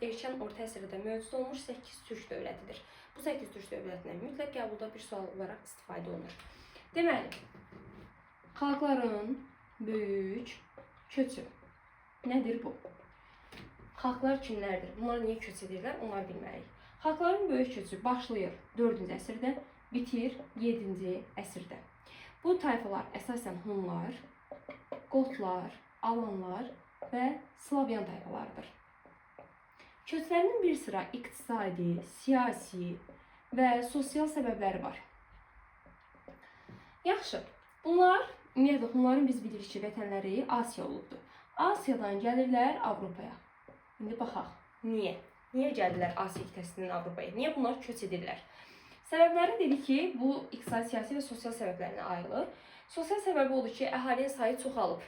erkən orta əsrdə mövcud olmuş 8 türk dövlətidir. Bu 8 türk dövlətindən mütləq qəbulda bir sual olaraq istifadə olunur. Deməli, xalqların böyük köçü nədir bu? Xalqlar kimlərdir? Bunlar niyə köç edirlər? Onları bilməliyik. Xalqların böyük köçü başlayır 4-cü əsrdə, bitir 7-ci əsrdə. Bu tayfalar əsasən Hunlar, Qotlar, Alanlar və Slavyan tayfalarıdır. Köçlərinin bir sıra iqtisadi, siyasi və sosial səbəbləri var. Yaxşı, ümumiyyətlə Hunların biz bilirik ki, vətənləri Asiya olubdur. Asiyadan gəlirlər Avropaya. İndi baxaq, niyə? Niyə gəldilər Asiya qitəsindən Avropaya? Niyə bunlar köç edirlər? Səbəbləri dedik ki, bu iqtisadi, siyasi və sosial səbəblərinə ayrılır. Sosial səbəbi odur ki, əhalinin sayı çoxalıb.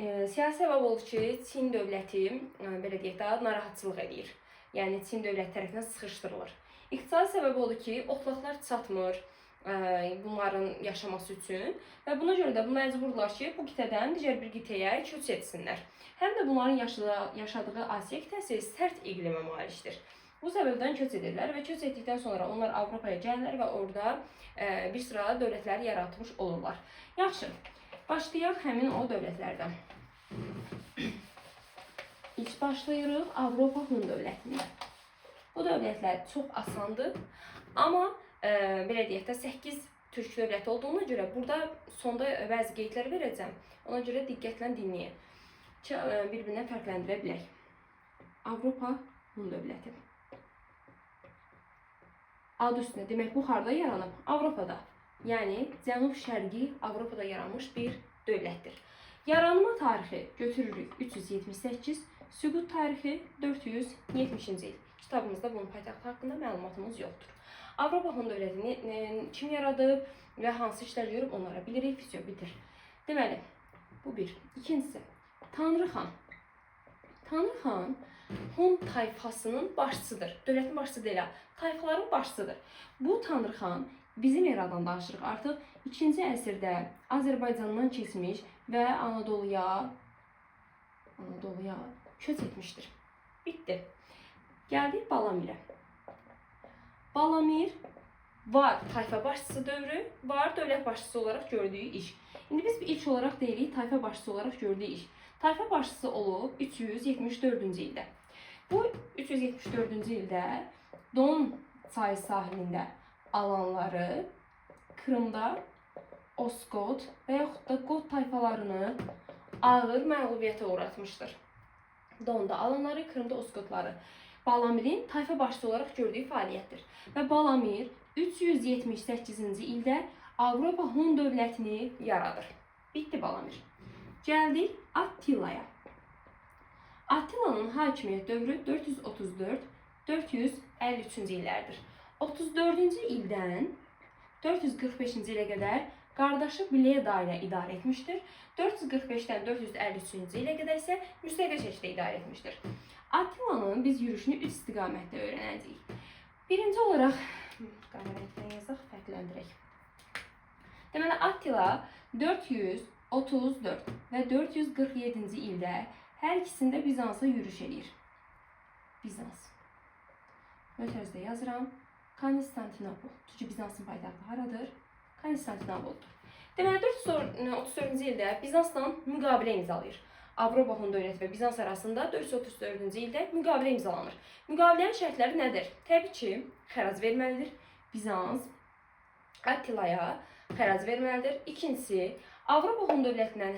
Siyasi səbəb odur ki, Çin dövləti, belə deyək də, narahatçılıq edir. Yəni, Çin dövləti tərəfindən sıxışdırılır. İqtisadi səbəbi odur ki, otlaqlar çatmır bunların yaşaması üçün və buna görə də məcburlar ki, bu qitədən digər bir qitəyə köç etsinlər. Həm də bunların yaşadığı Asiya qitəsi sərt iqlimə malikdir. Bu səbəbdən köç edirlər və köç etdikdən sonra onlar Avropaya gəlirlər və orada bir sıra dövlətləri yaratmış olurlar. Yaxşı, başlayaq həmin o dövlətlərdən. İlk başlayırıq Avropa Hun dövlətindən. Bu dövlətlər çox asandır, amma belə deyək də 8 türk dövləti olduğuna görə burada sonda bəzi qeydlər verəcəm. Ona görə diqqətlə dinləyin ki, bir-birindən fərqləndirə bilək. Avropa Hun dövləti. Adı üstünə demək bu harda yaranıb? Avropada. Yəni cənub-şərqi Avropada yaranmış bir dövlətdir. Yaranma tarixi götürürük 378, süqut tarixi 470-ci il. Kitabımızda bunun paytaxtı haqqında məlumatımız yoxdur. Avropa Hun dövlətini kim yaradıb və hansı işlər görüb onlara bilirik, video bitir. Deməli, bu bir. İkincisi, Tanrı xan. Tanrı xan Hun tayfasının başçısıdır. Dövlətin başçısı deyil, tayfaların başçısıdır. Bu Tanrı xan bizim eradan danışırıq. Artıq 2-ci əsrdə Azərbaycandan keçmiş və Anadoluya köç etmişdir. Bitdi. Gəldik Balamirə. Balamir var tayfa başçısı dövrü, var dövlət başçısı olaraq gördüyü iş. İndi biz ilk olaraq deyirik tayfa başçısı olaraq gördüyü iş. Tayfa başçısı olub 374-cü ildə. Bu 374-cü ildə Don çayı sahilində alanları, Krımda Oskot və yaxud da Qot tayfalarını ağır məğlubiyyətə uğratmışdır. Donda alanları, Krımda Oskotları. Balamirin tayfa başçısı olaraq gördüyü fəaliyyətdir. Və Balamir 378-ci ildə Avropa Hun dövlətini yaradır. Bitdi Balamir. Gəldik Attilaya. Attilanın hakimiyyət dövrü 434-453-cü illərdir. 34-cü ildən 445-ci ilə qədər qardaşı Bleda ilə idarə etmişdir. 445-dən 453-cü ilə qədər isə müstəqil şəkildə idarə etmişdir. Attilanın biz yürüşünü 3 istiqamətdə öyrənəcəyik. Birinci olaraq, qamerədən yazaq, fərqləndirək. Deməli, Attila 434 və 447-ci ildə hər ikisində Bizansa yürüş edir. Bizans. Mötərizdə yazıram. Konstantinopol. Çünki Bizansın paytaxtı haradır? Konstantinopoldur. Deməli, 434-cü ildə Bizansla müqavilə imzalayır. Avropa Hun dövləti və Bizans arasında 434-cü ildə müqavilə imzalanır. Müqavilənin şərtləri nədir? Təbii ki, xərac verməlidir. Bizans Attilaya xərac verməlidir. İkincisi, Avropa Hun dövlətindən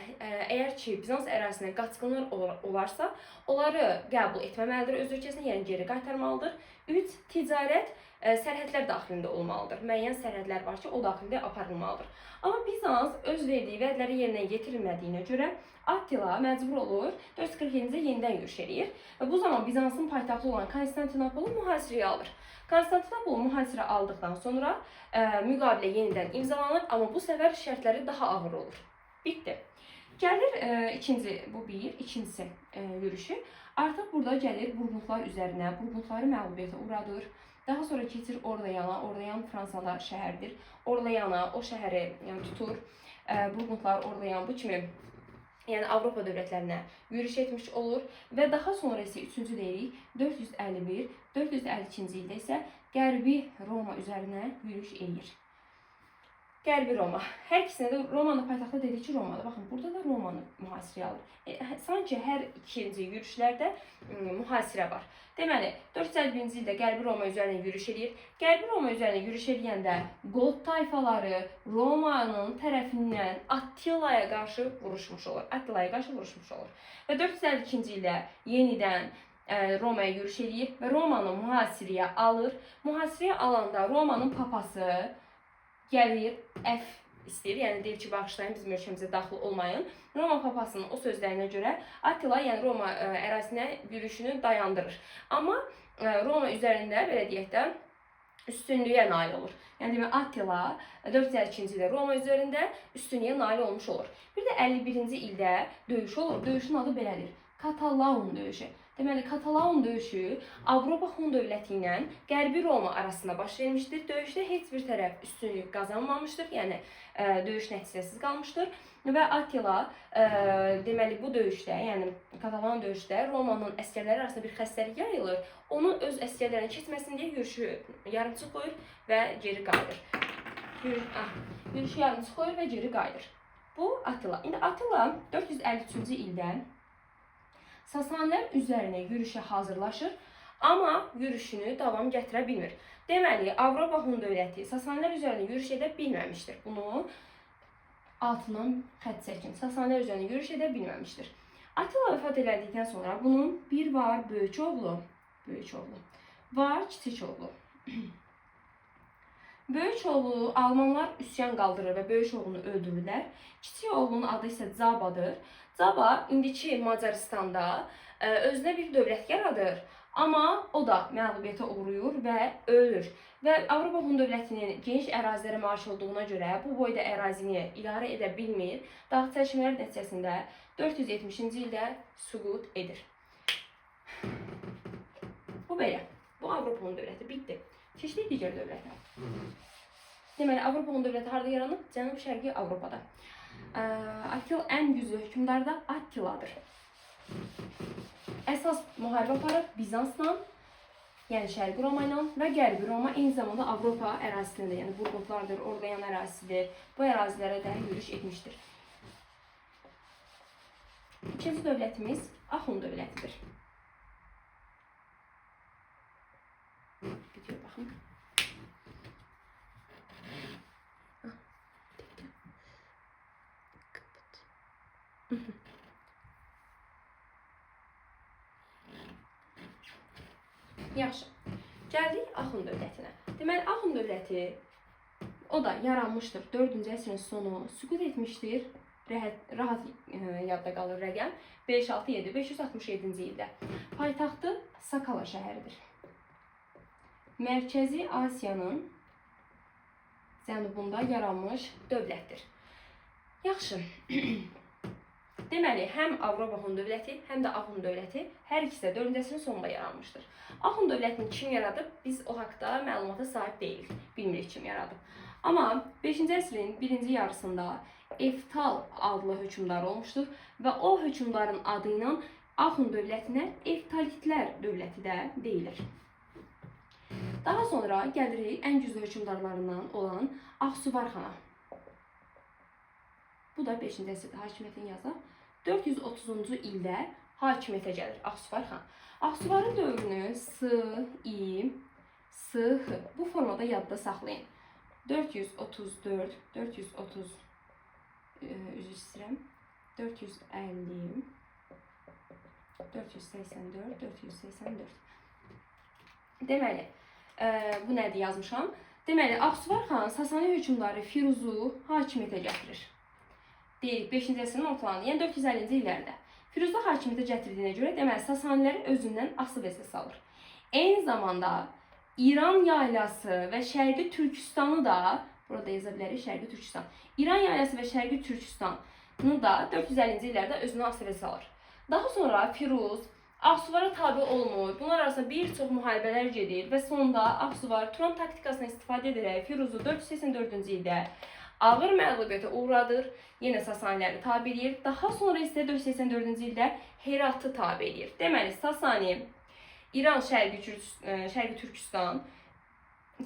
əgər ki, Bizans ərazisinə qaçqınlar olarsa, onları qəbul etməməlidir öz ölkəsinə, yəni geri qaytarmalıdır. 3. Ticarət sərhədlər daxilində olmalıdır. Müəyyən sərhədlər var ki, o daxildə aparılmalıdır. Amma Bizans öz verdiyi vədləri yerinə yetirilmədiyinə görə Attila məcbur olur 447-ci yenidən yürüş edir və bu zaman Bizansın paytaxtı olan Konstantinopolu mühasirəyə alır. Konstantinopolu mühasirə aldıqdan sonra müqavilə yenidən imzalanır, amma bu səfər şərtləri daha ağır olur. Bitdi. Gəlir ikincisi yürüşü. Artıq burada gəlir Burqundlar üzərinə, Burqundları məğlubiyyətə uğradır. Daha sonra keçir Orlayana, Orlayan Fransada şəhərdir. Orlayana o şəhəri tutur. Burqundlar Orlayan bu kimi yəni Avropa dövlətlərinə yürüş etmiş olur və daha sonra isə üçüncü deyirik 451, 452-ci ildə isə Qərbi Roma üzərinə yürüş edir. Qərbi Roma. Hər ikisində də Romanın paytaxtı dedik ki, Romadır. Baxın, burada da Romanı mühasirəyə alır. Sanki hər ikinci yürüşlərdə mühasirə var. Deməli, 451-ci ildə Qərbi Roma üzərinə yürüş edir. Qərbi Roma üzərinə yürüş edəndə Qot tayfaları Romanın tərəfindən Attilaya qarşı vuruşmuş olur. Və 452-ci ildə yenidən Romaya yürüş edir və Romanı mühasirəyə alır. Mühasirəyə alanda Romanın papası gəlir, istəyir, yəni deyir ki, bağışlayın, bizim ölkəmizə daxil olmayın. Roma papasının o sözlərinə görə Attila, yəni Roma ərazisinə yürüşünü dayandırır. Amma Roma üzərində, belə deyək də, üstünlüyə nail olur. Yəni demək, Attila 452-ci ildə Roma üzərində üstünlüyə nail olmuş olur. Bir də 51-ci ildə döyüş olur. Döyüşün adı belədir. Katalaun döyüşü. Deməli, Katalaun döyüşü Avropa Hun dövləti ilə Qərbi Roma arasında baş vermişdir. Döyüşdə heç bir tərəf üstünlük qazanmamışdır, yəni döyüş nəticəsiz qalmışdır. Və Attila, deməli, bu döyüşdə, yəni Katalaun döyüşdə Romanın əsgərləri arasında bir xəstəlik yayılır. Onun öz əsgərlərini keçməsin deyə yürüşü yarımçıq qoyur və geri qayıdır. Yürüşü yarımçıq qoyur və geri qayıdır. Bu Attila. İndi Attila 453-cü ildə Sasanilər üzərinə yürüşə hazırlaşır, amma yürüşünü davam gətirə bilmir. Deməli, Avropa Hun dövləti Sasanilər üzərinə yürüş edə bilməmişdir. Bunu altından xətt çəkin. Sasanilər üzərinə yürüş edə bilməmişdir. Attila vəfat elədikdən sonra bunun bir var böyük oğlu, var kiçik oğlu. Böyük oğlu Almanlar üsyan qaldırır və böyük oğlunu öldürürlər. Kiçik oğlunun adı isə Zabadır. Zaba indiki Macaristanda özünə bir dövlət yaradır, amma o da məğlubiyyətə uğrayır və ölür. Və Avropa Hun dövlətinin geniş ərazilərə malik olduğuna görə bu boyda ərazini idarə edə bilmir. Dağ çəkmələr nəticəsində 470-ci ildə süqut edir. Bu belə. Bu Avropa Hun dövləti bitdi. Keçdik digər dövlətə. Deməli, Avropa Hun dövləti harada yaranıb? Cənub-Şərqi Avropada. Ən güclü hökmdar da Attiladır. Əsas müharibə aparıb Bizansla, yəni Şərqi Roma ilə və Qərbi Roma, eyni zamanda Avropa ərazisində, yəni Burqundlardır, Orlean ərazisidir, bu ərazilərə də yürüş etmişdir. İkinci dövlətimiz Ahun dövlətidir. Bitiyor, baxın. Yaxşı. Gəldik Ahun dövlətinə. Deməli, Ahun dövləti o da yaranmışdır 4-cü əsrin sonu, süqut etmişdir. Rahat yadda qalır rəqəm. 567-567-ci ildə. Paytaxtı Sakala şəhəridir. Mərkəzi Asiyanın cənubunda yaranmış dövlətdir. Yaxşı. Deməli, həm Avropa Hun dövləti, həm də Ahun dövləti hər ikisi də 4-cü əsrin sonunda yaranmışdır. Ahun dövlətini kim yaradıb? Biz o haqda məlumata sahib deyilik. Bilmirik kim yaradıb. Amma 5-ci əsrin birinci yarısında Eftal adlı hökmdar olmuşdur və o hökmdarın adı ilə Ahun dövlətinə Eftalitlər dövləti də deyilir. Daha sonra gəlirik ən güclü hökmdarlarından olan Axsuvar xana. Bu da 5-ci əsrdə hakimiyyətini yazaq. 430-cu ildə hakimiyyətə gəlir Axsuvar xan. Axsuvarın dövrünü S-I-S-H bu formada yadda saxlayın. 434, 430, üzr istəyirəm, 450, 484, 484. Deməli, bu nədir yazmışam? Deməli, Axsuvar xan Sasani hökmdarı Firuzu hakimiyyətə gətirir. Deyirik 5-ci əsrin ortalarında, yəni 450-ci illərdə. Firuzda hakimiyyətə gətirdiyinə görə, deməli, Sasaniləri özündən asıb əsas alır. Eyni zamanda İran yaylası və Şərqi Türkistanı da, burada yaza bilərik Şərqi Türkistan. İran yaylası və Şərqi Türkistanı da 450-ci illərdə özünə asıb əsas alır. Daha sonra Firuz Axsuvara tabi olmur. Bunlar arasında bir çox müharibələr gedir və sonunda Axsuvar Turan taktikasını istifadə edərək Firuzu 484-cü ildə ağır məğlubiyyətə uğradır. Yenə Sasaniləri tabe edir. Daha sonra isə 484-cü ildə Heratı tabe edir. Deməli, Sasani, İran, Şərqi Türkistan,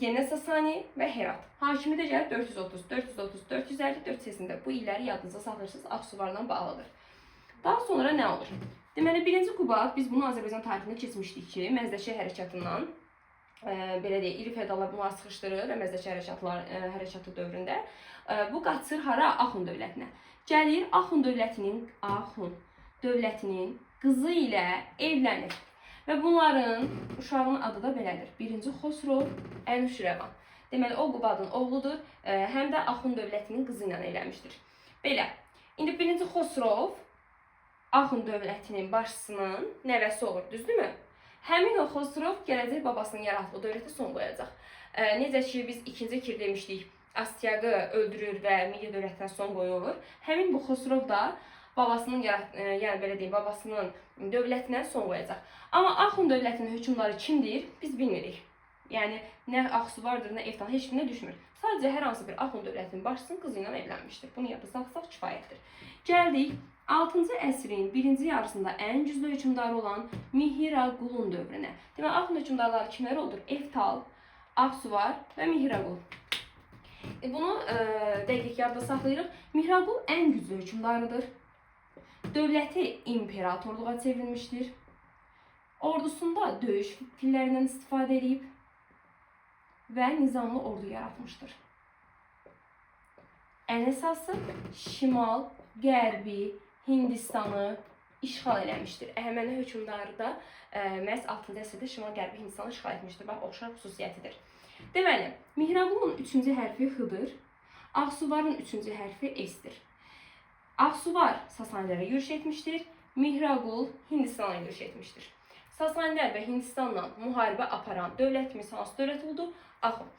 yenə Sasani və Herat. Hakimi də gəlir 430, 430, 450, 480-də. Bu illəri yadınıza saxlayırsınız, Aksuvarla bağlıdır. Daha sonra nə olur? Deməli, 1-ci Qubad, biz bunu Azərbaycan tarixində keçmişdik ki, Məzdəki hərəkatından, belə deyək, iri feodallar bunları sıxışdırır və Məzdəki hərəkatı dövründə bu qaçır hara? Axund dövlətinə. Gəlir Axund dövlətinin qızı ilə evlənir. Və bunların uşağının adı da belədir. 1-ci Xosrov Ənuşirvan. Deməli, o Qubadın oğludur, həm də Axund dövlətinin qızı ilə evlənmişdir. Belə, indi 1-ci Xosrov Axund dövlətinin başçısının nəvəsi olur, düzdürmü? Həmin o Xosrov gələcək babasının yaratdığı dövlətə son qoyacaq. Necə ki, biz 2-ci Kir demişdik, Astiaqı öldürür və Midiya dövlətinə son qoyur. Həmin bu Xosrov da babasının babasının dövlətinə son qoyacaq. Amma Axund dövlətinin hökmdarı kimdir? Biz bilmirik. Yəni, nə Aksuvardır, nə Eftan, heç birinə düşmür. Sadəcə hər hansı bir Axund dövlətinin başçısının qızı ilə evlənmişdir. Bunu yadda saxsaq kifayətdir. Gəldik 6-cı əsrin 1-ci yarısında ən güclü hökmdarı olan Mihiraqulun dövrünə. Deməli, Axund hökmdarları kimlər olur? Eftal, Aksuvar və Mihiraqul. Bunu dəqiq yadda saxlayırıq. Mihiraqul ən güclü hökmdarıdır. Dövləti imperatorluğa çevrilmişdir. Ordusunda döyüş fillərindən istifadə edib və nizamlı ordu yaratmışdır. Ən əsası şimal, qərbi, Hindistanı işğal eləmişdir. Əhəməni hökmdarı da məhz 6-cı əsrdə şimal-qərbi Hindistanı işğal etmişdir. Bax, oxşar xüsusiyyətidir. Deməli, Mihiraqulun 3-cü hərfi X-dır, Aksuvarın 3-cü hərfi S-dir. Aksuvar Sasanilərə yürüş etmişdir, Mihiraqul Hindistana yürüş etmişdir. Sasanilər və Hindistanla müharibə aparan dövlətimiz hansı dövlət oldu? Axund.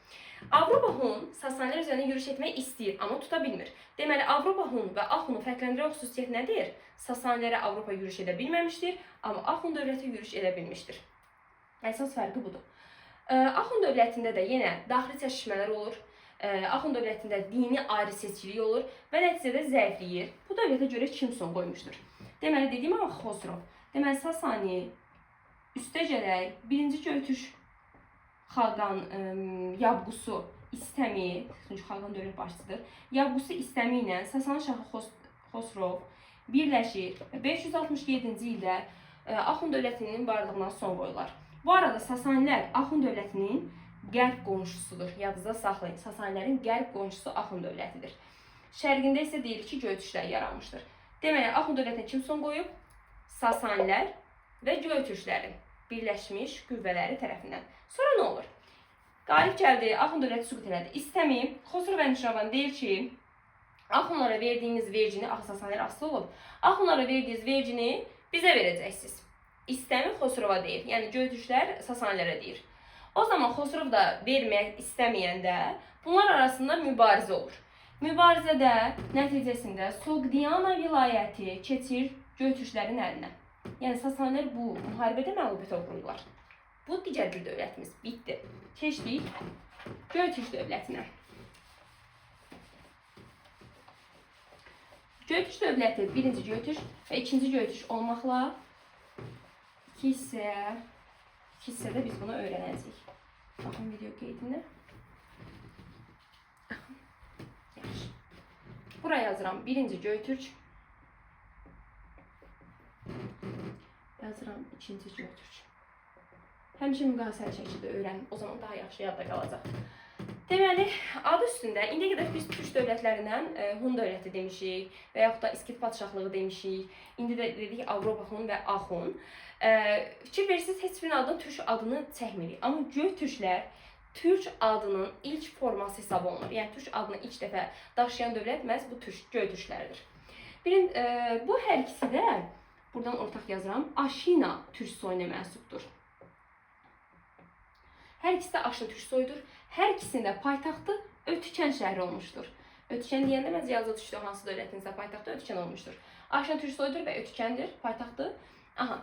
Avropa Hun Sasanilər üzərində yürüş etmək istəyir, amma tuta bilmir. Deməli, Avropa Hun və Axundu fərqləndirən xüsusiyyət nədir? Sasanilərə Avropa yürüş edə bilməmişdir, amma Axund dövləti yürüş edə bilmişdir. Əsas fərqi budur. Axund dövlətində də yenə daxili çəkişmələr olur. Axund dövlətində dini ayrı-seçkilik olur və nəticədə zəifləyir. Bu dövlətə görə kim son qoymuşdur? Deməli, dediyim amma Xosrov. Deməli, Sasani üstə gələk 1-ci Göytürk xaqan Yabqusu İstəmi, çünki xaqan dövlət başçısıdır. Yabqusu İstəmi ilə Sasani şahı Xosrov birləşir və 567-ci ildə Axund dövlətinin varlığına son qoyurlar. Bu arada Sasanilər Axund dövlətinin qərb qonşusudur. Yadınızda saxlayın. Sasanilərin qərb qonşusu Axund dövlətidir. Şərqində isə deyilir ki, Göytürklər yaranmışdır. Deməli, Axund dövlətinə kim son qoyub? Sasanilər və Göytürklərin birləşmiş qüvvələri tərəfindən. Sonra nə olur? Qalib gəldi, Axund dövləti süqut elədi. İstəmi, Xosrov Ənuşirvan deyir ki, Axundlara verdiyiniz vergini, Sasanilər asılı olub, Axundlara verdiyiniz vergini bizə verəcəksiniz. İstəmi Xosrova deyir, yəni Göytürklər Sasanilərə deyir. O zaman Xosrov da vermək istəməyəndə bunlar arasında mübarizə olur. Mübarizədə nəticəsində Soqdiana vilayəti keçir Göytürklərin əlinə. Yəni Sasanilər bu müharibədə məğlubiyyətə uğrayırlar. Bu digər bir dövlətimiz bitdi. Keçdik Göytürk dövlətinə. Göytürk dövləti 1-ci Göytürk və 2-ci Göytürk olmaqla iki hissədə biz bunu öyrənəcəyik. Baxın video qeydinə. Yaxşı. Buraya yazıram 1-ci Göytürk. Yazıram 2-ci Göytürk. Həmişə müqayisəli şəkildə öyrənin. O zaman daha yaxşı yadda qalacaq. Deməli, adı üstündə indiyə qədər biz Türk dövlətlərindən Hun dövləti demişik və yaxud da İskit padşahlığı demişik. İndi də dedik Avropa Hun və Axun. Fikir verirsiniz, heç birinin adını Türk adını çəkmirik. Amma Göytürklər Türk adının ilk forması hesab olunur. Yəni Türk adını ilk dəfə daşıyan dövlət məhz bu Göytürklərdir. Bu hər ikisi də buradan ortaq yazıram. Aşina Türk soyuna mənsubdur. Hər ikisi də Aşina Türk soyudur. Hər ikisində paytaxtı Ötükən şəhəri olmuşdur. Ötükən deyəndə məncə yazı düşdü hansı dövlətinizdə paytaxtı Ötükən olmuşdur. Aşina Türk soyudur və Ötükəndir paytaxtı. Aha.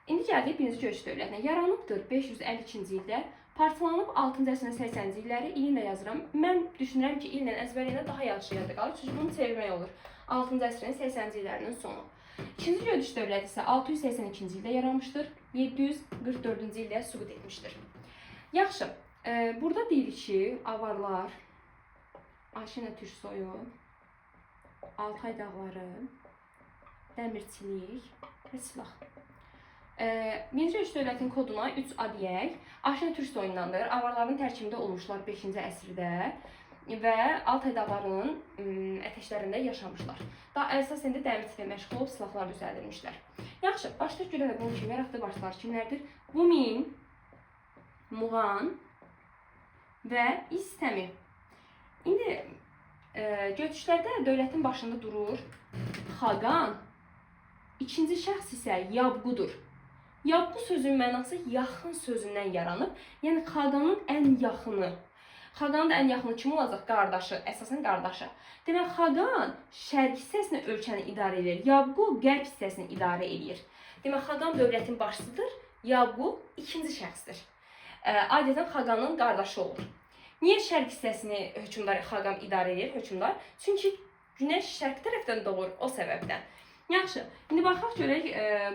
İndi gəldik 1-ci Göytürk dövlətinə. Yaranıbdır 552-ci ildə Parçalanıb 6-cı əsrin 80-ci illəri, ilini də yazıram. Mən düşünürəm ki, illə əzbərləyəndə daha yaxşı yadda qalır. Çünki bunu çevirmək olur. 6-cı əsrin 80-ci illərinin sonu. İkinci Göyçüş dövləti isə 682-ci ildə yaranmışdır. 744-cü ildə süqut etmişdir. Yaxşı, burada deyirik ki, avarlar, Ayşənə Türksoyu, Altay dağları, dəmirçilik və silah. Birinci Göyçüş dövlətinin koduna 3A deyək. Ayşənə Türksoyundandır. Avarların tərkibində olmuşlar 5-ci əsrdə və Altay dağlarının ətəşlərində yaşamışlar. Daha əsasən də dəmirçiliklə məşğul olub silahlar düzəldilmişlər. Yaxşı, başda görə də bunun kimi yaratdığı başlar kimlərdir? Bumin, Muğan və İstəmi. İndi Göyçüşlərdə dövlətin başında durur Xaqan, ikinci şəxs isə Yabqudur. Yabqu sözünün mənası yaxın sözündən yaranıb, yəni Xaqanın ən yaxını. Xaqanın da ən yaxını kim olacaq? Qardaşı, əsasən qardaşı. Demək, Xaqan şərq hissəsini ölkəni idarə edir, Yabqu qərb hissəsini idarə edir. Demək, Xaqan dövlətin başçısıdır, Yabqu ikinci şəxsdir. Adətən Xaqanın qardaşı olur. Niyə şərq hissəsini hökmdar Xaqan idarə edir, hökmdar? Çünki günəş şərq tərəfdən doğur, o səbəbdən. Yaxşı, indi baxaq görək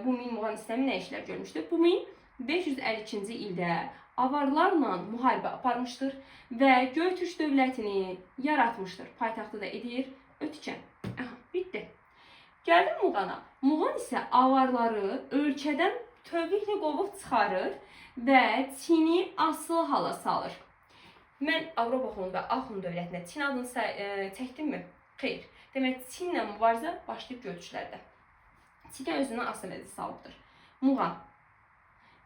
Bumin, Muğan, İstəmi nə işlər görmüşdür. Bumin 552-ci ildə avarlarla müharibə aparmışdır və Göytürk dövlətini yaratmışdır. Paytaxtı da edir Ötkən. Aha, bitdi. Gəldim Muğana. Muğan isə avarları ölkədən tövləliklə qovub çıxarır və Çini asılı hala salır. Mən Avropa xunu və Axun dövlətinə Çin adını çəkdimmi? Xeyr. Demək, Çinlə mübarizə başlayıb Göyçüşlərdə. Çinə özünə asıl əziz salıbdır. Muğan.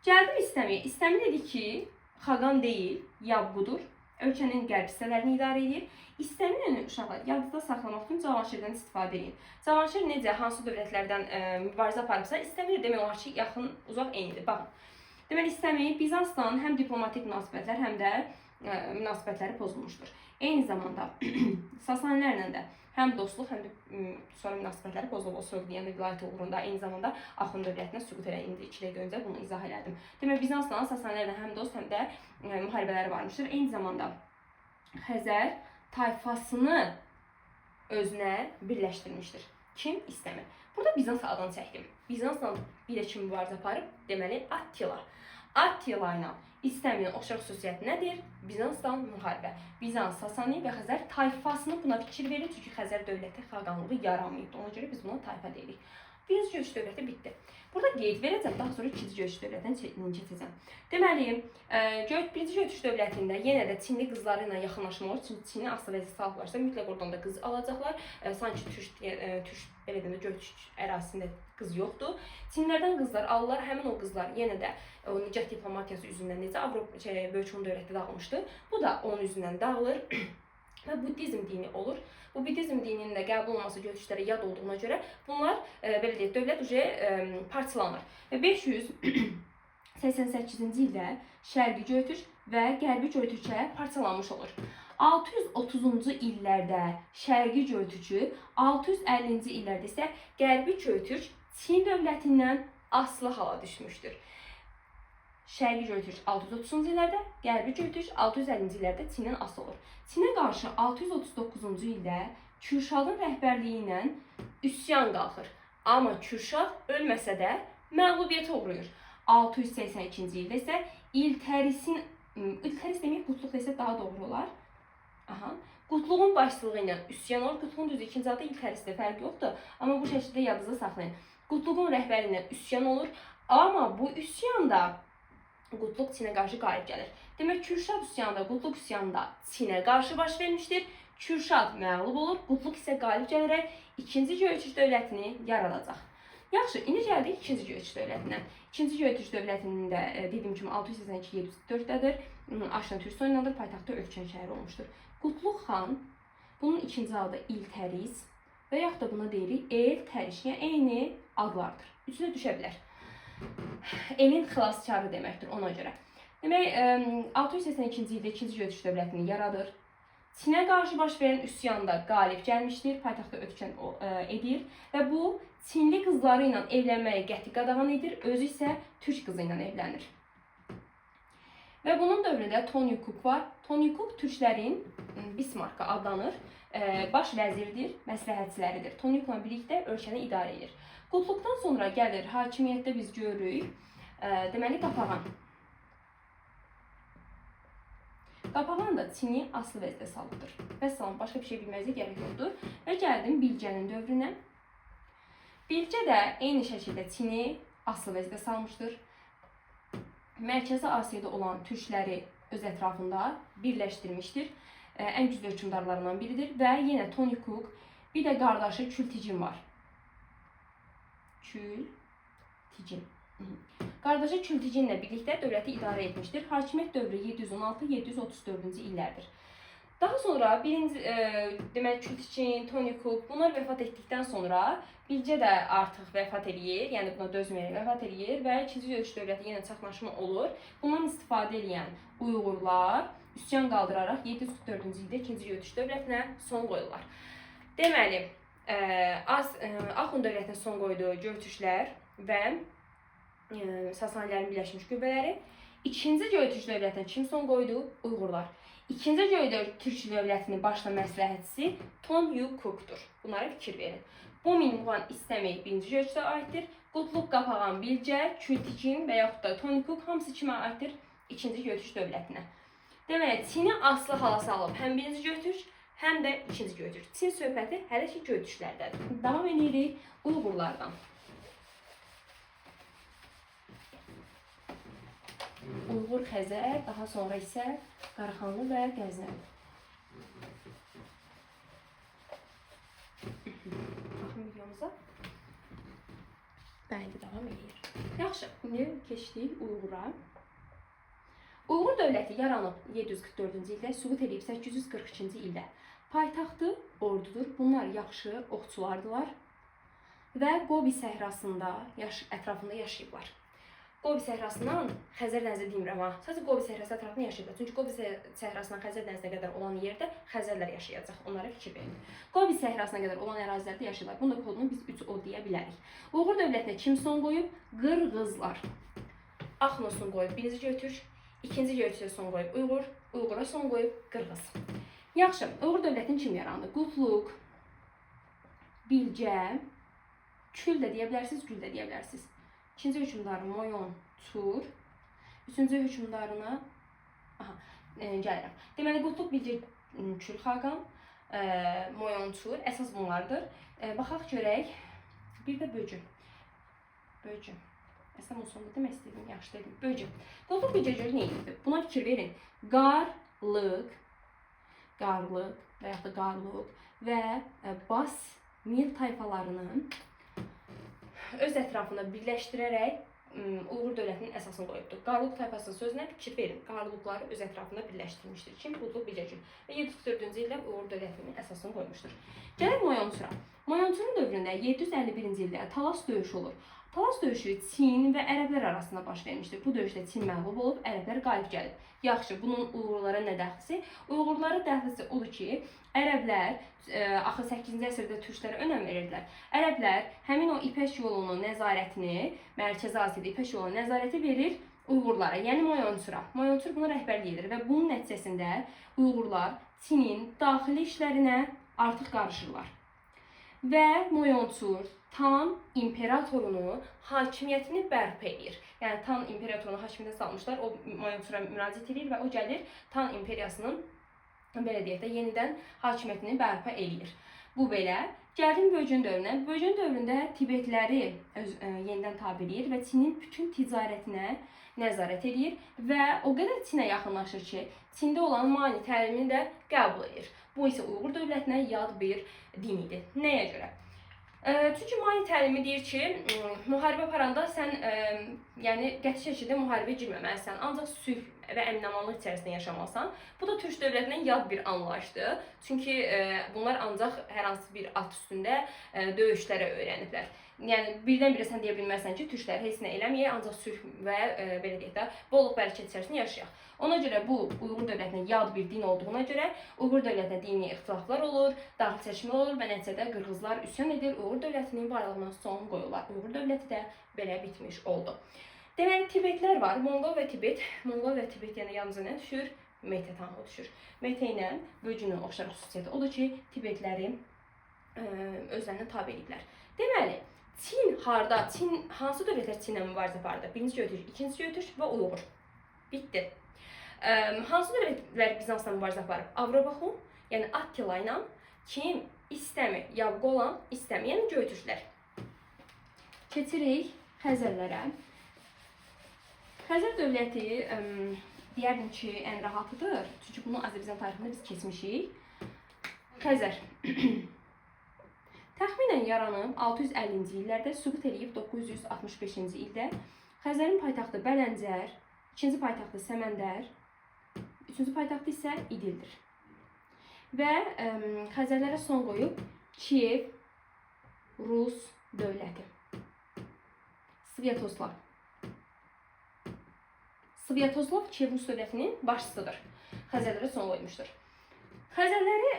Gəldim İstəmiyə. İstəmi dedi ki, Xaqan deyil, Yabqudur. Ölkənin qərb hissələrini idarə edir. İstəmin uşaqlar yadda saxlamaq üçün Cavanşirdən istifadə edin. Cavanşir necə, hansı dövlətlərdən mübarizə aparıbsa, İstəmi də demək olar ki, yaxın, uzaq eynidir. Baxın. Deməli, İstəmi Bizansla həm diplomatik münasibətlər, həm də münasibətləri pozulmuşdur. Eyni zamanda Sasanilərlə də həm dostluq, həm də sonra münasibətləri pozulub. O Sövqiyən vilayəti uğrunda eyni zamanda Axund dövlətinə süqut edən indi 2 dəqiqə öncə bunu izah elədim. Demək, Bizansla Sasanilərlə həm dost, həm də müharibələri varmışdır. Eyni zamanda Xəzər tayfasını özünə birləşdirmişdir. Kim? İstəmi. Burada Bizans adını çəkdim. Bizansla bir də kim mübarizə aparıb? Deməli, Attila. Attila ilə İstəminin oxşar xüsusiyyəti nədir? Bizansla müharibə. Bizans, Sasani və Xəzər tayfasını buna fikir verir, çünki Xəzər dövləti xaqanlığı yaramayıbdır. Ona görə biz buna tayfa deyirik. Birinci Göyçüş dövləti bitdi. Burada qeyd verəcəm, daha sonra ikinci Göyçüş dövlətindən keçəcəm. Deməli, birinci Göyçüş dövlətində yenə də Çinli qızları ilə yaxınlaşma olur. Çünki Çinli asıl vəziyyəti salıblarsa, mütləq oradan da qız alacaqlar. Sanki Türk belə deyəndə Göyçüş ərazisində qız yoxdur. Çinlərdən qızlar alırlar, həmin o qızlar yenə də o nicət diplomatiyası üzündən necə Avropa Böyük Hun dövləti dağılmışdı. Bu da onun üzündən dağılır və Buddizm dini olur. Bu Buddizm dininin də qəbul olması Göyçüşlərə yad olduğuna görə bunlar belə deyək, dövlət parçalanır. Və 588-ci ildə Şərqi Göyçüş və Qərbi Göyçüşə parçalanmış olur. 630-cu illərdə Şərqi Göyçüşü, 650-ci illərdə isə Qərbi Göyçüş Çin dövlətindən asılı hala düşmüşdür. Şərqi Göyçüş 630-cu illərdə, Qərbi Göyçüş 650-ci illərdə Çindən asılı olur. Çinə qarşı 639-cu ildə Kürşadın rəhbərliyi ilə üsyan qalxır. Amma Kürşad ölməsə də məğlubiyyətə uğrayır. 682-ci ildə isə İltəris demək, Qutluq desə daha doğru olar. Qutluğun başçılığı ilə üsyan olur. Qutluğun düzü ikinci adı İltərisdə fərq yoxdur. Amma bu şəkildə yadınızda saxlayın. Qutluğun rəhbəri ilə üsyan olur. Amma bu üsyanda Qutluq Çinə qarşı qalib gəlir. Demək, Kürşad üsyanında, Qutluq üsyanında Çinə qarşı baş vermişdir. Kürşad məğlub olur, Qutluq isə qalib gələrək ikinci Göyçüş dövlətini yaradacaq. Yaxşı, indi gəldik ikinci Göyçüş dövlətinə. İkinci Göyçüş dövlətinin də dediyim kimi 682-704-dədir. Ayşənə Türksoyundandır, paytaxtı Ötkən şəhəri olmuşdur. Qutluq xan, bunun ikinci adı İltəris və yaxud da buna deyirik El-Təriş, yəni eyni adlardır. Üçünə düşə bilər. Elin xilaskarı deməkdir ona görə. Demək, 682-ci ildə ikinci Göyçüş dövlətini yaradır. Çinə qarşı baş verən üsyanda qalib gəlmişdir, paytaxtda Ötkən edir və bu Çinli qızları ilə evlənməyə qəti qadağan edir, özü isə Türk qızı ilə evlənir. Və bunun dövründə Tony Cook var. Tony Cook türklərin Bismarck'a adlanır. Baş vəzirdir, məsləhətçiləridir. Tony Cook'la birlikdə ölkəni idarə edir. Qutluqdan sonra gəlir hakimiyyətdə biz görürük. Deməli Qapağan. Qapağan da Çini asılı vəzdə salıbdır. Vəssalam, başqa bir şey bilməyizə gerək yoxdur. Və gəldim Bilgənin dövrünə. Bilgə də eyni şəkildə Çini asılı vəzdə salmışdır. Mərkəzi Asiyada olan türkləri öz ətrafında birləşdirmişdir. Ən güclü hökmdarlarından biridir və yenə Tony Cook, bir də qardaşı Külticin var. Külticin. Qardaşı Külticinlə birlikdə dövləti idarə etmişdir. Hakimiyyət dövrü 716-734-cü illərdir. Daha sonra deməli Külticin, Tony Cook bunlar vəfat etdikdən sonra Bilgə də artıq vəfat eləyir, yəni buna dözməyərək vəfat eləyir və 2-ci Gölüş dövləti yenə çaxnaşma olur. Bundan istifadə edən Uyğurlar üsyan qaldıraraq 744-cü ildə 2-ci Gölüş dövlətinə son qoyurlar. Deməli, Axund dövlətinə son qoyduğu Göytürklər və Sasanilərin birləşmiş qüvvələri. 2-ci Göytürk dövlətinə kim son qoydu? Uyğurlar. 2-ci Göytürk dövlətinin başlı məsləhətçisi Tony Cook'dur. Bunlara fikir verin. Bu minvan istəmək 1-ci Göytürkə aiddir. Qutluq, Qapağan, Bilgə, Külticin və yaxud da Tony Cook hamısı kimə aiddir? 2-ci Göytürk dövlətinə. Deməli, Çini asılı hala salıb həm 1-ci Göytürk, həm də 2-ci Göytürk. Çin söhbəti hələ ki Göytürklərdədir. Davam edirik Uyğurlardan. Uyğur, Xəzər, daha sonra isə Qaraxanlı və Qəznəvi. Baxın videomuza. Bəli, davam edir. Yaxşı, indi keçdik Uyğura. Uyğur dövləti yaranıb 744-cü ildə, süqut edib 842-ci ildə. Paytaxtı Ordudur. Bunlar yaxşı oxçulardılar və Qobi səhrasında ətrafında yaşayıblar. Qobi səhrasından Xəzər dənizi demirəm ha. Sadəcə Qobi səhrası ətrafında yaşayıblar. Çünki Qobi səhrasından Xəzər dənizinə qədər olan yerdə Xəzərlər yaşayacaq. Onlara fikir verin. Qobi səhrasına qədər olan ərazilərdə yaşayırlar. Bunun da kodunu biz 3O deyə bilərik. Uyğur dövlətinə kim son qoyub? Qırğızlar. Axnosun qoyub 1-ci Göytürk, 2-ci Göytürkə son qoyub Uyğur, Uyğura son qoyub Qırğız. Yaxşı, Uyğur dövlətini kim yarandı? Qutluq, Bilgə, Kül də deyə bilərsiniz, Gül də deyə bilərsiniz. 2-ci hökmdarı Moyon Tur, 3-cü hökmdarına gəlirəm. Deməli, Qutluq, Bilgə, Kül Xaqan, Moyon Tur, əsas bunlardır. Baxaq görək, bir də Böcü. Böcü. Əslən, o sonunda demək istəyirəm, yaxşı dedim. Böcü. Qutluq, Bilgə görə nə edirdi? Buna fikir verin. Qarlıq və yaxud da Qarluq və Bas Mil tayfalarının öz ətrafında birləşdirərək Uyğur dövlətinin əsasını qoyubdur. Qarluq tayfasının sözünə fikir verin. Qarluqları öz ətrafında birləşdirmişdir. Kim? Qutluq, Bilgə və 744-cü ildə Uyğur dövlətinin əsasını qoymuşdur. Gələk Moyontura. Moyonturun dövründə 751-ci ildə Talas döyüşü olur. Talas döyüşü Çin və ərəblər arasında baş vermişdir. Bu döyüşdə Çin məğlub olub, ərəblər qalib gəlib. Yaxşı, bunun Uyğurlara nə dəxlisi? Uyğurlara dəxlisi odur ki, ərəblər axı 8-ci əsrdə türklərə önəm verirdilər. Ərəblər həmin o İpək yolunun nəzarətini, Mərkəzi Asiyada İpək yolunun nəzarəti verir Uyğurlara, yəni Moyontura. Moyontur buna rəhbərlik edir və bunun nəticəsində Uyğurlar Çinin daxili işlərinə artıq qarışırlar. Və Moyontur Tan imperatorunu hakimiyyətini bərpa edir. Yəni Tan imperatorunu hakimiyyətə salmışlar, o Moyontura müraciət edir və o gəlir Tan imperiyasının belə deyək də yenidən hakimiyyətini bərpa edir. Bu belə. Gəldim Böcün dövrünə. Böcün dövründə Tibetləri yenidən tabe edir və Çinin bütün ticarətinə nəzarət edir və o qədər Çinə yaxınlaşır ki, Çində olan mani təlimini də qəbul edir. Bu isə Uyğur dövlətinə yad bir din idi. Nəyə görə? Çünki mani təlimi deyir ki, müharibə aparanda sən yəni qəti şəkildə müharibə girməməlisən, ancaq sülh və əmin-amanlıq içərisində yaşamalısan. Bu da türk dövlətinin yad bir anlayışdır. Çünki bunlar ancaq hər hansı bir at üstündə döyüşlərə öyrəniblər. Yəni birdən-birə sən deyə bilməzsən ki, türklər heç nə eləməyək, ancaq sülh və belə deyək də bollıq bərəkət içərisində yaşayaq. Ona görə bu Uyğur dövlətinə yad bir din olduğuna görə Uyğur dövlətinə dini ixtilaflar olur, daxili çəkişmələr olur və nəticədə Qırğızlar üsyan edir, Uyğur dövlətinin varlığına son qoyurlar. Uyğur dövləti də belə bitmiş oldu. Deməli, Tibetlər var. Monqol və Tibet. Monqol və Tibet yəni yanımıza nə düşür? Mete tanrı düşür. Mete ilə böcünün oxşar xüsusiyyəti odur ki, Tibetləri özlərinə tabe ediblər. Deməli, Çin harda? Çin hansı dövlətlər Çinlə mübarizə apardı? Birinci götür, ikinci götür və Uyğur. Bitdi. Hansı dövlətlər Bizansla mübarizə aparıb? Avropaxun, yəni Attila ilə kim istəmir, yavqı olan istəmir, yəni götürürlər. Keçirik Xəzərlərə. Xəzər dövləti deyərdim ki, ən rahatıdır. Çünki bunu Azərbaycan tarixində biz keçmişik. Xəzər. Təxminən yaranıb 650-ci illərdə, süqut edib 965-ci ildə. Xəzərin paytaxtı Bələncər, ikinci paytaxtı Səməndər, üçüncü paytaxtı isə İdildir. Və Xəzərlərə son qoyub Kiyev Rus dövləti. Svyatoslav. Svyatoslav Kiyev Rus dövlətinin başçısıdır. Xəzərlərə son qoymuşdur. Xəzərləri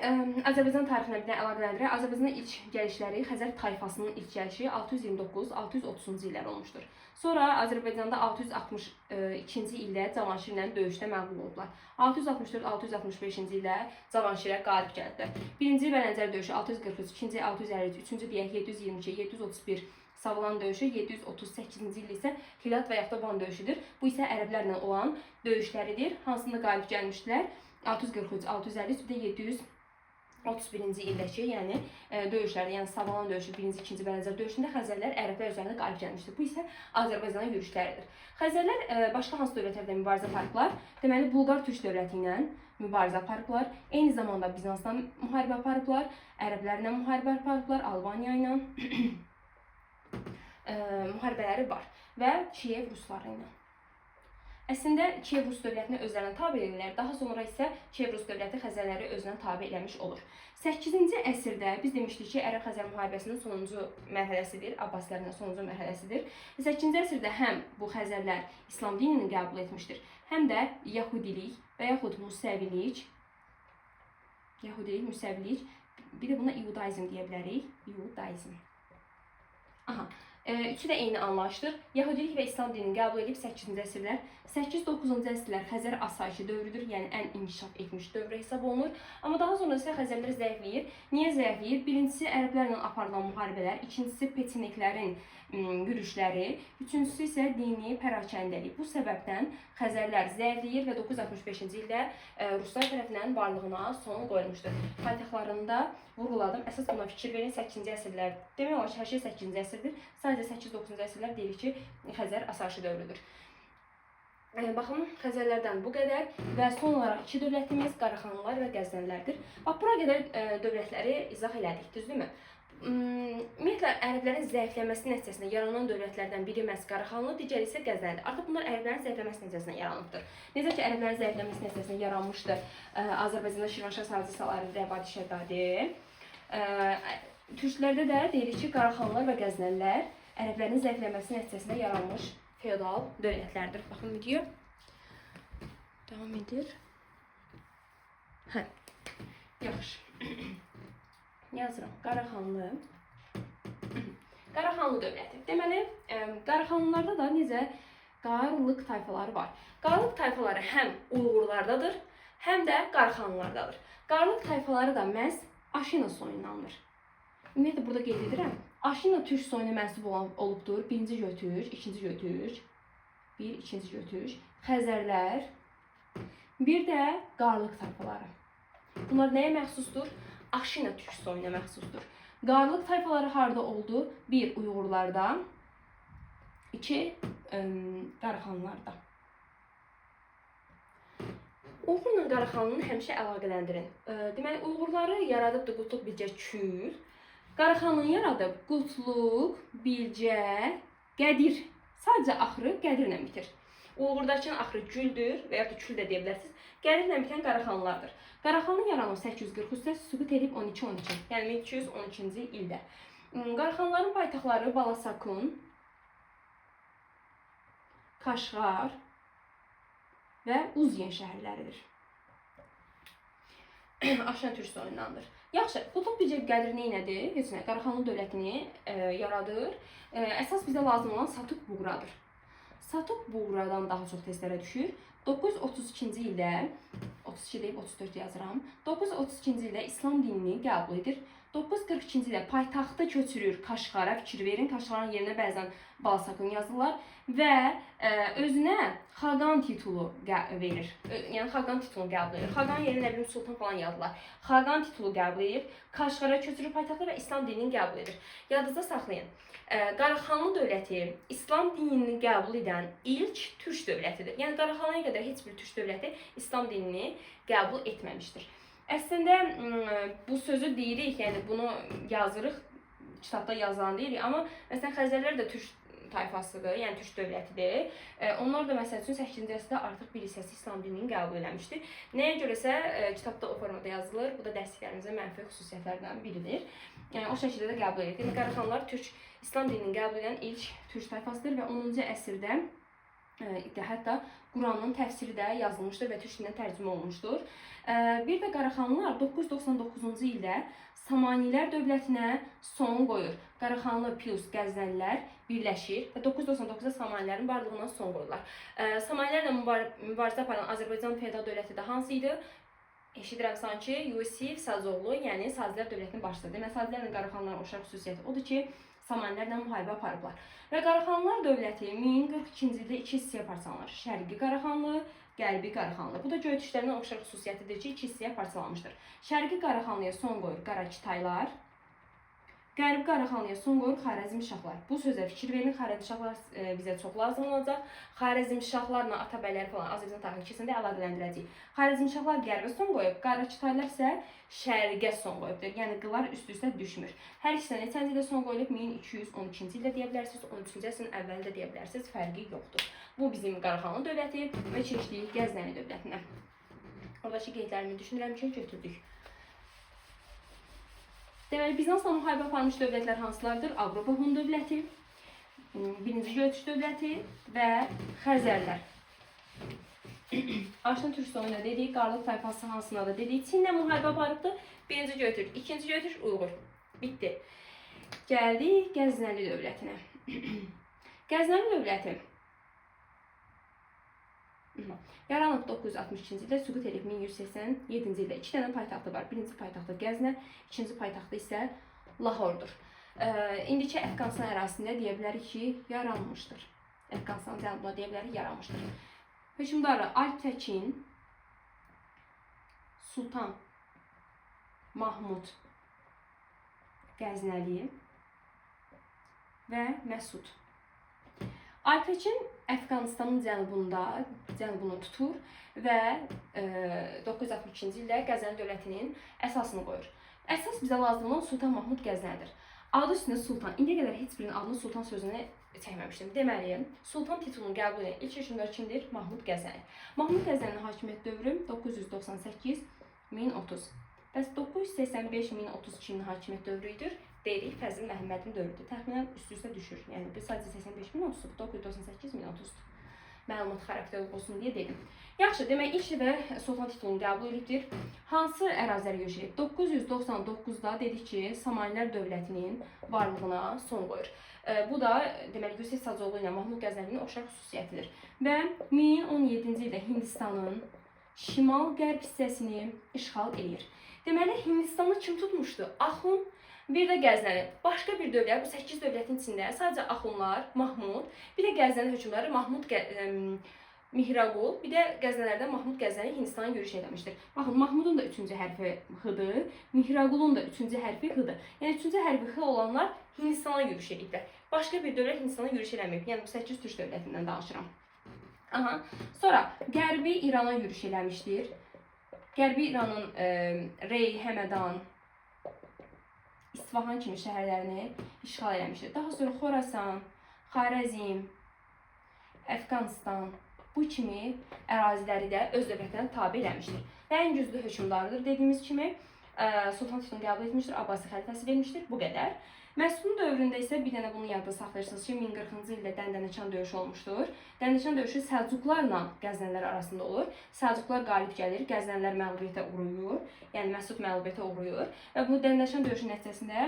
Azərbaycan tarixinə bir də əlaqələndirək. Azərbaycanın ilk gəlişləri, Xəzər tayfasının ilk gəlişi 629-630-cu illər olmuşdur. Sonra Azərbaycanda 662-ci ildə Cavanşirlə döyüşdə məğlub oldular. 664-665-ci ildə Cavanşirə qalib gəldilər. Birinci Bələncər döyüşü 643, ikinci 653, üçüncü deyək 722, 731 Savalan döyüşü, 738-ci il isə Hilat və yaxud da Van döyüşüdür. Bu isə ərəblərlə olan döyüşləridir. Hansında qalib gəlmişdilər? 643, 653 və 731-ci ildəki, yəni döyüşlərdə, yəni Savalan döyüşü, birinci, ikinci Bələncər döyüşündə Xəzərlər ərəblər üzərində qalib gəlmişdir. Bu isə Azərbaycanın yürüşləridir. Xəzərlər başqa hansı dövlətlərdə mübarizə aparıblar? Deməli, Bulqar Türk dövləti ilə mübarizə aparıblar. Eyni zamanda Bizansla müharibə aparıblar, ərəblərlə müharibə aparıblar, Albaniya ilə müharibələri var və Kiyev Rusları ilə. Əslində Kiyev Rus dövlətini özlərinə tabe edirlər. Daha sonra isə Kiyev Rus dövləti Xəzərləri özünə tabe eləmiş olur. 8-ci əsrdə biz demişdik ki, Ərəb-Xəzər müharibəsinin sonuncu mərhələsidir, Abbasilərin sonuncu mərhələsidir. 8-ci əsrdə həm bu Xəzərlər İslam dinini qəbul etmişdir, həm də Yahudilik və yaxud Musəvilik, bir də buna İudaizm deyə bilərik. İudaizm. Üçü də eyni anlayışdır. Yahudilik və İslam dinini qəbul edib 8-ci əsrlər. 8-9-cu əsrlər Xəzər asayişi dövrüdür, yəni ən inkişaf etmiş dövr hesab olunur. Amma daha sonra isə Xəzərlər zəifləyir. Niyə zəifləyir? Birincisi ərəblərlə aparılan müharibələr, ikincisi Peçeniklərin yürüşləri, üçüncüsü isə dini pərakəndəlik. Bu səbəbdən Xəzərlər zəifləyir və 965-ci ildə Ruslar tərəfindən varlığına son qoyulmuşdur. Paytaxtlarında vurğuladım. Əsas buna fikir verin, 8-ci əsrlər. Demək olar ki, hər şey 8-ci əsrdir. Sadəcə 8-9-cu əsrlər deyilir ki, Xəzər asayişi dövrüdür. Baxın, Xəzərlərdən bu qədər və son olaraq iki dövlətimiz Qaraxanlılar və Qəznəlilərdir. Bax, bura qədər dövlətləri izah elədik, düzdürmü? Ümumiyyətlə, ərəblərin zəifləməsi nəticəsində yaranan dövlətlərdən biri məhz Qaraxanlı, digəri isə Qəznəlidir. Artıq bunlar ərəblərin zəifləməsi nəticəsində yaranıbdır. Necə ki, ərəblərin zəifləməsi nəticəsində yaranmışdır Azərbaycanda Şirvanşah Sazı Rəbadi Şəddadi. Türklərdə də deyirik ki, Qaraxanlılar və Qəznəlilər ərəblərin zəifləməsi nəticəsində yaranmış feodal dövlətlərdir. Baxın, video davam edir. Yaxşı. Yazıram. Qaraxanlı. Qaraxanlı dövləti. Deməli, Qaraxanlılarda da necə Qarlıq tayfaları var. Qarlıq tayfaları həm Uyğurlardadır, həm də Qaraxanlılardadır. Qarlıq tayfaları da məhz Aşina soyundandır. Ümumiyyətlə, burada qeyd edirəm. Aşina türk soyuna mənsub olubdur. Birinci götürüş, ikinci götürüş, ikinci götürüş, Xəzərlər, bir də Qarlıq tayfaları. Bunlar nəyə məxsusdur? Aşina türk soyuna məxsusdur. Qarlıq tayfaları harda oldu? Bir, Uyğurlarda, iki, Qaraxanlılarda. Uyğurla Qaraxanlını həmişə əlaqələndirin. Deməli, Uyğurları yaradıb Qutluq, Bilgə, Kür. Qaraxanlını yaradıb Qutluq, Bilgə, Qədir. Sadəcə axırı Qədirlə bitir. Uyğurdakının axırı Güldür və ya da Kül də deyə bilərsiniz. Qədirlə bitən Qaraxanlılardır. Qaraxanlı yaranıb 843-də, süqut edib 1212, yəni 1212-ci ildə. Qaraxanlıların paytaxtları Balasakun, Kaşgar və Uzyen şəhərləridir. Aşina türk soyundandır. Yaxşı, Qutluq, Bilgə, Qədir neynədir? Heç nə, Qaraxanlı dövlətini yaradır. Əsas bizə lazım olan Satıq Buğradır. Satuk Buğradan daha çox testlərə düşür. 932-ci ildə 32 deyib 34 yazıram. 932-ci ildə İslam dinini qəbul edir. 942-ci ildə paytaxtı köçürür Kaşqara, fikir verin. Kaşqaranın yerinə bəzən Balsakın yazırlar və özünə Xaqan titulu verir. Yəni Xaqan titulunu qəbul edir. Xaqan yerinə Nəbi Sultan falan yazırlar. Xaqan titulu qəbul edir. Kaşqara köçürür paytaxtı və İslam dinini qəbul edir. Yadınızda saxlayın. Qaraxanlı dövləti İslam dinini qəbul edən ilk türk dövlətidir. Yəni Qaraxanlıya qədər heç bir türk dövləti İslam dinini qəbul etməmişdir. Əslində bu sözü deyirik, yəni bunu yazırıq, kitabda yazılan deyirik, amma məsələn Xəzərlər də türk tayfasıdır, yəni türk dövlətidir. Onlar da məsəl üçün 8-ci əsrdə artıq bir hissəsi İslam dinini qəbul etmişdir. Nəyə görəsə kitabda o formada yazılır. Bu da dərsliklərimizin mənfi xüsusiyyətlərindən biridir. Yəni o şəkildə də qəbul edilir. Yəni Qaraxanlılar İslam dinini qəbul edən ilk türk tayfasıdır və 10-cu əsrdə hətta Quranın təfsiri də yazılmışdır və türk dilindən tərcümə olunmuşdur. Bir də Qaraxanlılar 999-cu ildə Samanilər dövlətinə son qoyur. Qaraxanlı plus Qəznəlilər birləşir və 999-da Samanilərin varlığına son qoyurlar. Samanilərlə mübarizə aparan Azərbaycan feodal dövləti də hansı idi? Eşidirəm sanki Yusif Sazovlu, yəni Sazilər dövlətinin başçısı. Demək, Sazilərlə Qaraxanlıların oxşar xüsusiyyəti odur ki, Samanilərlə müharibə aparıblar. Və Qaraxanlılar dövləti 1042-ci ildə iki hissəyə parçalanır. Şərqi Qaraxanlı, Qərbi Qaraxanlı. Bu da göytüşlərindən oxşar xüsusiyyətidir ki, iki hissəyə parçalanmışdır. Şərqi Qaraxanlıya son qoyur Qarakitaylar, Qərbi Qaraxanlıya son qoyur Xarəzmşahlar. Bu sözə fikir verin, Xarəzmşahlar bizə çox lazım olacaq. Xarəzmşahlarla Atabəyləri falan Azərbaycan tarixi keçəndə əlaqələndirəcəyik. Xarəzmşahlar qərbə son qoyub, Qarakitaylar isə şərqə son qoyubdur. Yəni qılar üst-üstə düşmür. Hər ikisinə neçənci ildə son qoyulub? 1212-ci ildə deyə bilərsiniz, 13-cü əsrin əvvəlində deyə bilərsiniz, fərqi yoxdur. Bu bizim Qaraxanlı dövləti və keçdik Qəznəli dövlətinə. Oradakı qeydlərimi düşünürəm ki, götürdük. Deməli, Bizansla müharibə aparmış dövlətlər hansılardır? Avropa Hun dövləti, birinci Göytüş dövləti və Xəzərlər. Aşın Türkistonu dedik, Qarlıq tayfası hansına da dedik. Çinlə müharibə aparıbdır. Birinci Göytüş, ikinci Göytüş Uyğur. Bitti. Gəldik Qəznəli dövlətinə. Qəznəli dövləti yaranıb 962-ci ildə, süqut edib 1187-ci ildə. İki dənə paytaxtı var. Birinci paytaxtı Qəznə, ikinci paytaxtı isə Lahordur. İndiki Əfqanistan ərazisində deyə bilərik ki, yaranmışdır. Əfqanistan cənubuna deyə bilərik, yaranmışdır. Hökmdarı Alptəkin, Sultan Mahmud Qəznəli və Məsud. Alptəkin Əfqanistanın cənubunu tutur və 962-ci ildə Qəznəli dövlətinin əsasını qoyur. Əsas bizə lazım olan Sultan Mahmud Qəznəlidir. Adı üstündə Sultan. İndiyə qədər heç birinin adını Sultan sözünü çəkməmişdim. Deməli, Sultan titulunu qəbul edən ilk hökmdar kimdir? Mahmud Qəznəli. Mahmud Qəznəlinin hakimiyyət dövrü 998-1030. Bəs 985-1032-nin hakimiyyət dövrüdür. Deyirik, Fəzil Məhəmmədin dövrüdür. Təxminən üst-üstə düşür. Yəni, biz sadəcə 85-1030, 998-1030 məlumat xarakterli olsun deyə dedim. Yaxşı, demək, ilk də Sultan titulunu qəbul edibdir. Hansı əraziləri görüşürük? 999-da dedik ki, Samanilər dövlətinin varlığına son qoyur. Bu da, deməli, Yusif Sazovlu ilə Mahmud Qəznəlinin oxşar xüsusiyyətidir. Və 1017-ci ildə Hindistanın şimal-qərb hissəsini işğal edir. Deməli, Hindistanı kim tutmuşdu? Axun, bir də Qəznəli. Başqa bir dövlət, bu 8 dövlətin içində sadəcə Axunlar, Mahmud, bir də Qəznəli hökmdarı Mahmud Mihraqul, bir də Qəznələrdən Mahmud Qəznəli Hindistanı yürüş eləmişdir. Baxın, Mahmudun da 3-cü hərfi H-dır, Mihraqulun da 3-cü hərfi H-dır. Yəni 3-cü hərfi H olanlar Hindistana yürüş ediblər. Başqa bir dövlət Hindistana yürüş eləməyib. Yəni bu 8 türk dövlətindən danışıram. Aha. Sonra Qərbi İrana yürüş eləmişdir. Qərbi İranın Rey, Həmədan, İsfahan kimi şəhərlərini işğal eləmişdir. Daha sonra Xorasan, Xarəzm, Əfqanistan bu kimi əraziləri də öz dövlətinə tabe eləmişdir. Və ən güclü hökmdardır dediyimiz kimi Sultan titulunu qəbul etmişdir, Abbasi xəlifəsi vermişdir. Bu qədər. Məsudun dövründə isə bir dənə bunu yadda saxlayırsınız ki, 1040-cı ildə Dəndənəçan döyüşü olmuşdur. Dəndənəçan döyüşü Səlcuqlarla Qəznənlər arasında olur. Səlcuqlar qalib gəlir, Qəznənlər məğlubiyyətə uğrayır. Yəni Məsud məğlubiyyətə uğrayır və bu Dəndənəçan döyüşü nəticəsində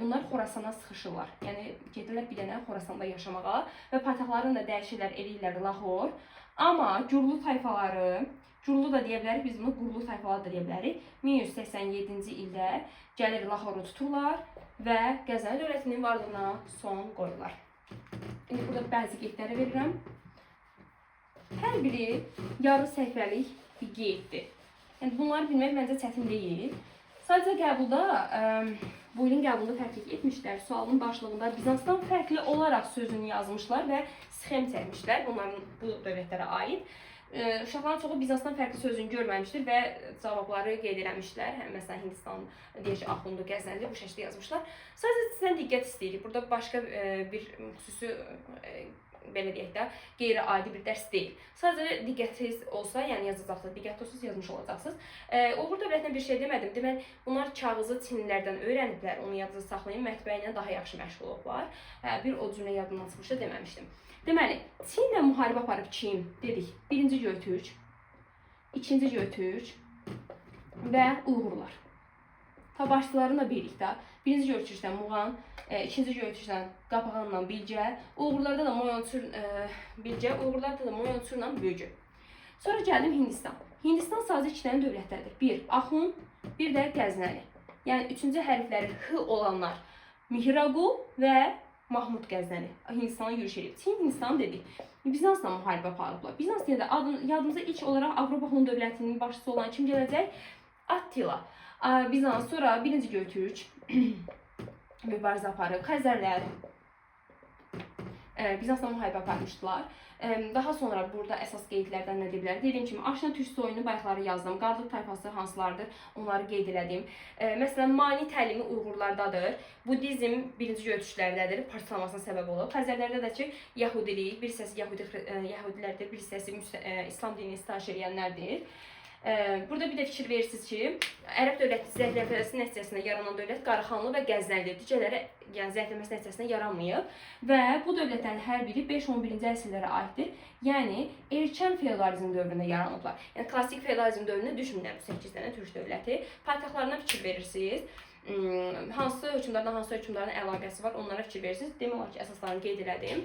bunlar Xorasana sıxışırlar. Yəni gedirlər bir dənə Xorasanda yaşamağa və paytaxtlarını da dəyişirlər, eləyirlər Lahor. Amma Gürlü tayfaları, Gürlü da deyə bilərik, biz bunu Qurlu tayfaları da deyə bilərik. 1187-ci ildə gəlir Lahoru tuturlar və Qəznəvi dövlətinin varlığına son qoyurlar. İndi burada bəzi qeydləri verirəm. Hər biri yarı səhifəlik bir qeyddir. Yəni bunları bilmək məncə çətin deyil. Sadəcə qəbulda, bu ilin qəbulunda fərqlik etmişlər. Sualın başlığında Bizansdan fərqli olaraq sözünü yazmışlar və sxem çəkmişlər bunların bu dövlətlərə aid. Uşaqların çoxu Bizansdan fərqli sözünü görməmişdir və cavabları qeyd eləmişlər. Məsələn, Hindistan deyək ki, Axundu, Qəznəli bu şəkildə yazmışlar. Sadəcə sizdən diqqət istəyirik. Burada başqa bir xüsusi, belə deyək də, qeyri-adi bir dərs deyil. Sadəcə diqqətiniz olsa, yəni yazacaqsınız, diqqətli olsanız yazmış olacaqsınız. Uğur dövlətinə bir şey demədim. Demək, bunlar kağızı Çinlilərdən öyrəniblər, onu yadınızda saxlayın, mətbəə ilə daha yaxşı məşğul olublar. Bir o cümlə yadımdan çıxmışdı, deməmişdim. Deməli, Çinlə müharibə aparıb kim dedik? Birinci Göytürk, ikinci Göytürk və Uyğurlar. Başçılarını da birlikdə. Birinci Göytürkdən Muğan, ikinci Göytürkdən Qapağanla Bilgə, Uyğurlarda da Moyonçur Bilgə, Uyğurlarda da Moyonçurla Bölgü. Sonra gəldim Hindistan. Hindistan sadəcə iki dənə dövlətlərdir. Bir Axun, bir də Qəznəli. Yəni üçüncü hərfləri H olanlar Mihragu və Mahmud Qəznəli Hindistan'a yürüş edib. Çin Hindistan dedik. Bizansla müharibə aparıblar. Bizans deyəndə yadımıza ilk olaraq Avropa Hun dövlətinin başçısı olan kim gələcək? Attila. Bizans, sonra birinci Göytürk mübarizə aparıb. Xəzərlər Bizansla müharibə aparmışdılar. Daha sonra burada əsas qeydlərdən nə deyə bilərik? Dediyim kimi, Aşna Türk soyunu bayaqları yazdım. Qarlıq tayfası hansılardır? Onları qeyd elədim. Məsələn, mani təlimi Uyğurlardadır. Budizm birinci Göytürklərdədir. Parçalanmasına səbəb olub. Xəzərlərdə də ki, Yahudilik, bir hissəsi Yahudilərdir, bir hissəsi İslam dinini sitayiş edənlərdir. Burada bir də fikir verirsiniz ki, Ərəb dövləti zəifləməsi nəticəsində yaranan dövlət Qarıxanlı və Qəznəlidir. Digərləri yəni zəifləməsi nəticəsində yaranmayıb və bu dövlətlərin hər biri 5-11-ci əsrlərə aiddir. Yəni erkən feodalizm dövründə yaranıblar. Yəni klassik feodalizm dövründə düşünürlər bu 8 dənə türk dövləti. Paytaxtlarına fikir verirsiniz. Hansı hökmdardan hansı hökmdarın əlaqəsi var, onlara fikir verirsiniz. Demək olar ki, əsaslarını qeyd elədim.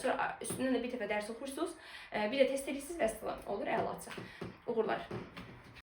Sonra üstündən də bir dəfə dərs oxursunuz. Bir də test edirsiniz və sıra olur əlaçı. Uğurlar.